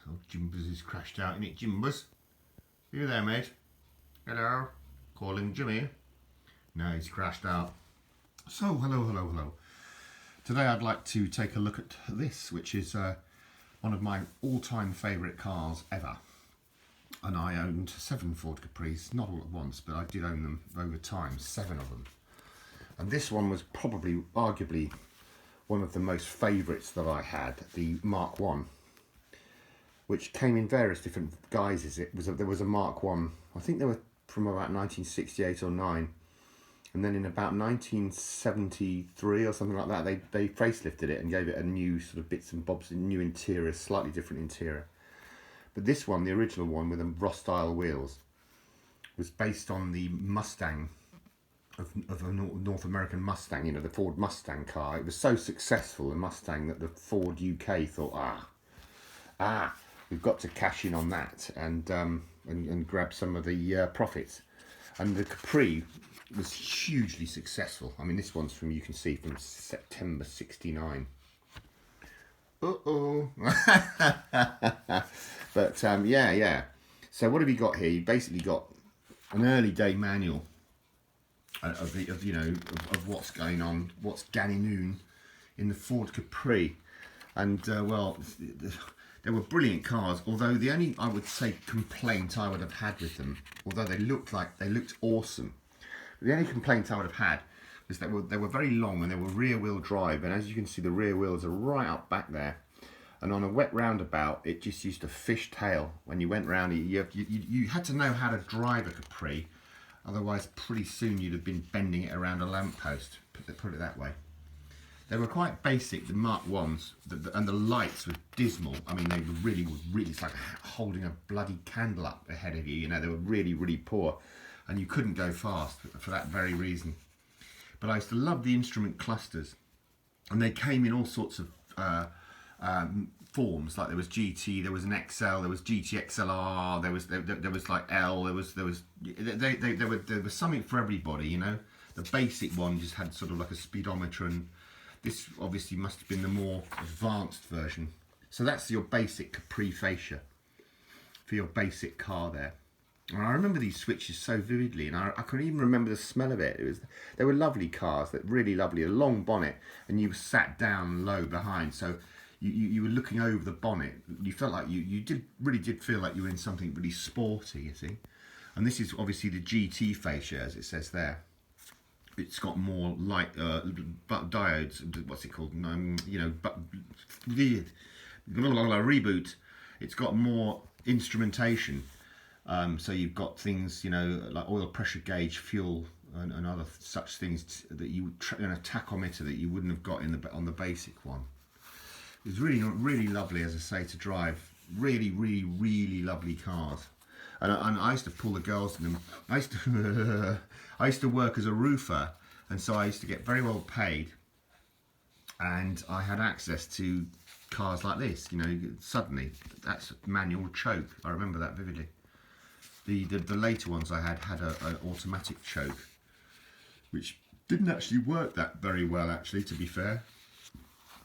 old Jimbers has crashed out in it. Jimbers, you there, mate? Hello, calling Jimmy. No, he's crashed out. So, hello. Today I'd like to take a look at this, which is one of my all-time favourite cars ever. And I owned 7 Ford Capris, not all at once, but I did own them over time, 7 of them. And this one was probably, arguably, one of the most favourites that I had, the Mk1, which came in various different guises. There was a Mk1, I think they were from about 1968 or 9, and then in about 1973 or something like that, they facelifted it and gave it a new sort of bits and bobs, a new interior, slightly different interior. But this one, the original one with the Ross-style wheels, was based on the Mustang of a North American Mustang, you know, the Ford Mustang car. It was so successful, the Mustang, that the Ford UK thought, we've got to cash in on that and grab some of the profits. And the Capri was hugely successful. I mean, this one's from, you can see, from September '69. But yeah. So what have you got here? You basically got an early day manual of what's going on, what's ganinoon in the Ford Capri, and well, they were brilliant cars. Although the only, I would say, complaint I would have had with them, although they looked awesome, the only complaint I would have had was that they were very long and they were rear wheel drive, and as you can see, the rear wheels are right up back there. And on a wet roundabout, it just used to fishtail when you went round. You had to know how to drive a Capri, otherwise pretty soon you'd have been bending it around a lamppost, put it that way. They were quite basic, the Mk1s, and the lights were dismal. I mean, they were really, it's like holding a bloody candle up ahead of you, you know, they were really poor, and you couldn't go fast for that very reason. But I used to love the instrument clusters, and they came in all sorts of forms. Like there was GT, there was an XL, there was GT XLR, there was like L, there was something for everybody, you know. The basic one just had sort of like a speedometer, and this obviously must have been the more advanced version. So that's your basic Capri fascia for your basic car there. And I remember these switches so vividly, and I can even remember the smell of it. They were lovely cars, that really lovely, a long bonnet, and you sat down low behind, so you were looking over the bonnet. You felt like you really did feel like you were in something really sporty, you see. And this is obviously the GT fascia, as it says there. It's got more light diodes. What's it called? Reboot. It's got more instrumentation. So you've got things, you know, like oil pressure gauge, fuel, and other such things that you and a tachometer that you wouldn't have got on the basic one. It was really lovely, as I say, to drive. Really lovely cars. And I used to pull the girls in them. I used to work as a roofer, and so I used to get very well paid, and I had access to cars like this. You know, suddenly that's manual choke. I remember that vividly. The later ones I had an automatic choke, which didn't actually work that very well, actually, to be fair.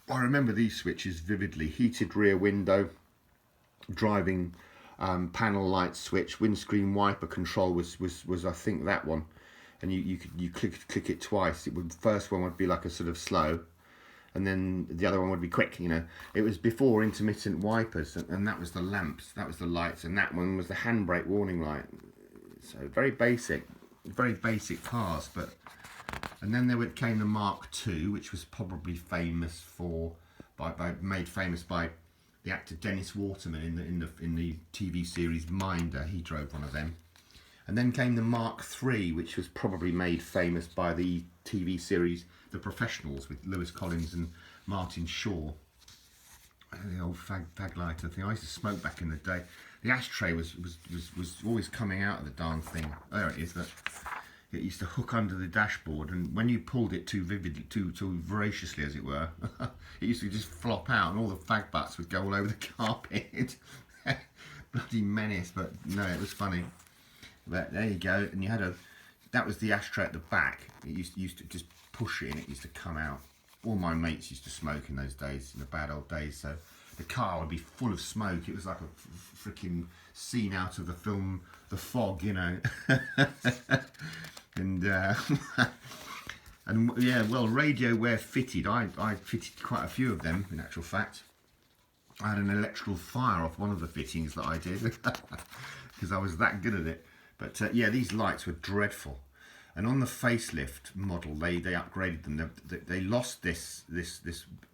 I remember these switches vividly. Heated rear window, driving panel light switch, windscreen wiper control was I think that one, and you click it twice. The first one would be like a sort of slow, and then the other one would be quick, you know. It was before intermittent wipers, and that was the lamps, that was the lights, and that one was the handbrake warning light. So very basic cars. And then there came the Mk2, which was probably famous made famous by the actor Dennis Waterman in the TV series Minder. He drove one of them. And then came the Mk3, which was probably made famous by the TV series The Professionals with Lewis Collins and Martin Shaw. The old fag lighter thing. I used to smoke back in the day. The ashtray was always coming out of the darn thing. There it is. It used to hook under the dashboard, and when you pulled it too voraciously, as it were, it used to just flop out, and all the fag butts would go all over the carpet. Bloody menace, but no, it was funny. But there you go, and you had that was the ashtray at the back. It used to just push it, and it used to come out. All my mates used to smoke in those days, in the bad old days, so the car would be full of smoke. It was like a freaking scene out of the film The Fog, you know. And and yeah, well, radio wear fitted. I fitted quite a few of them, in actual fact. I had an electrical fire off one of the fittings that I did because I was that good at it. But yeah, these lights were dreadful. And on the facelift model, they upgraded them. They lost this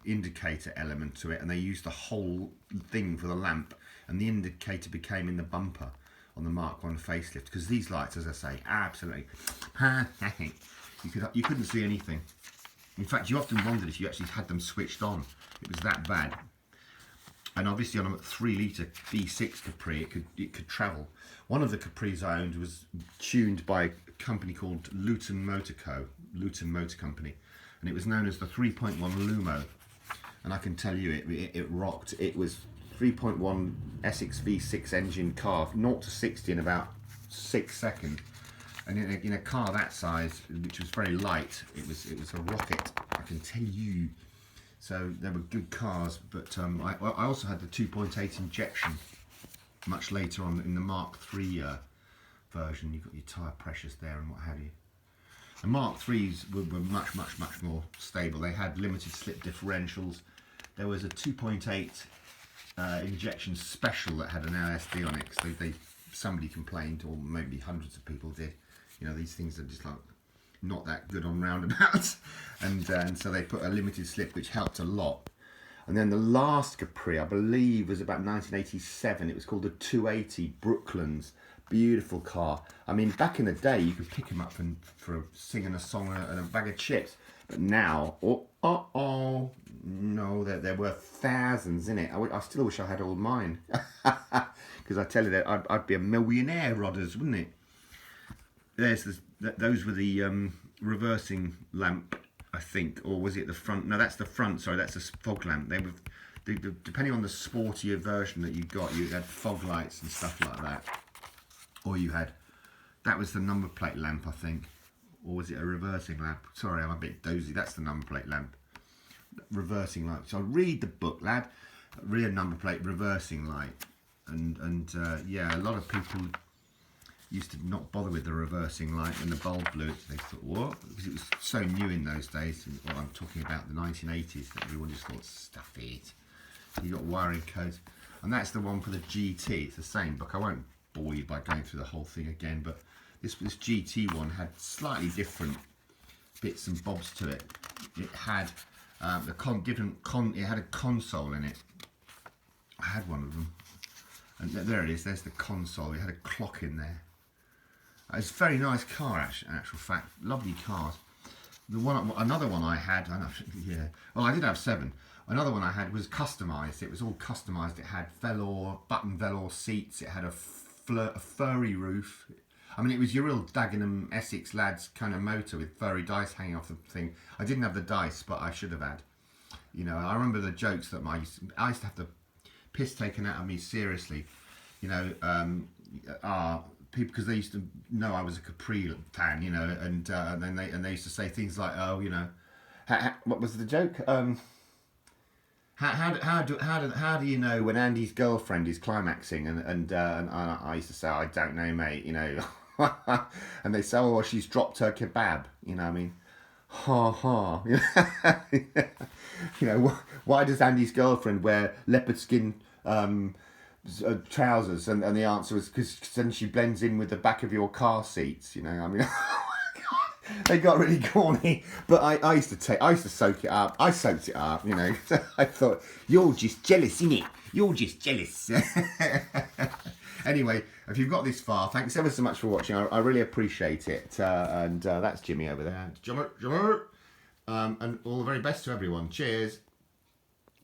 indicator element to it, and they used the whole thing for the lamp, and the indicator became in the bumper on the Mark 1 facelift. Because these lights, as I say, absolutely, you couldn't see anything. In fact, you often wondered if you actually had them switched on. It was that bad. And obviously on a 3-litre V6 Capri, it could travel. One of the Capris I owned was tuned by a company called Luton Motor Company, and it was known as the 3.1 Lumo. And I can tell you, it rocked. It was 3.1 Essex V6 engine car, 0 to 60 in about 6 seconds. And in a car that size, which was very light, it was a rocket, I can tell you. So they were good cars, but I also had the 2.8 injection much later on in the Mark III version. You've got your tyre pressures there and what have you. The Mark IIIs were much more stable. They had limited slip differentials. There was a 2.8 injection special that had an LSD on it, because somebody complained, or maybe hundreds of people did. You know, these things are just like not that good on roundabouts, and so they put a limited slip, which helped a lot. And then the last Capri, I believe, was about 1987. It was called the 280 Brooklands. Beautiful car. I mean, back in the day, you could pick them up for singing a song and a bag of chips. But now, no, they're worth thousands, innit? I still wish I had all mine. Because I tell you that I'd be a millionaire, Rodders, wouldn't it? Those were the reversing lamp, I think, or was it the front? No, that's the front. Sorry, that's a fog lamp. They were, depending on the sportier version that you got, you had fog lights and stuff like that, or that was the number plate lamp, I think, or was it a reversing lamp? Sorry, I'm a bit dozy. That's the number plate lamp, reversing light. So read the book, lad. Rear number plate reversing light, and yeah, a lot of people used to not bother with the reversing light when the bulb blew. They thought, what? Because it was so new in those days. Well, I'm talking about the 1980s, that everyone just thought, stuff it. You got wiring codes. And that's the one for the GT. It's the same book. I won't bore you by going through the whole thing again, but this GT one had slightly different bits and bobs to it. It had it had a console in it. I had one of them. And there it is, there's the console. It had a clock in there. It's a very nice car, in actual fact. Lovely cars. Another one I had, yeah. Well, I did have 7. Another one I had was customised. It was all customised. It had button velour seats. It had a furry roof. I mean, it was your real Dagenham Essex lads kind of motor with furry dice hanging off the thing. I didn't have the dice, but I should have had. You know, I remember the jokes that I used to have the piss taken out of me seriously. You know, people, because they used to know I was a Capri fan, you know, and then they used to say things like, oh, you know, what was the joke? How do you know when Andy's girlfriend is climaxing? And I used to say, I don't know, mate, you know. And they say, oh, well, she's dropped her kebab, you know what I mean? Ha ha. You know, why does Andy's girlfriend wear leopard skin trousers? And the answer was because then she blends in with the back of your car seats, you know. I mean, they got really corny, but I used to soak it up. I soaked it up, you know. I thought, you're just jealous, innit? You're just jealous. Anyway, if you've got this far, thanks ever so much for watching. I really appreciate it. And that's Jimmy over there. Jimmy. And all the very best to everyone. Cheers.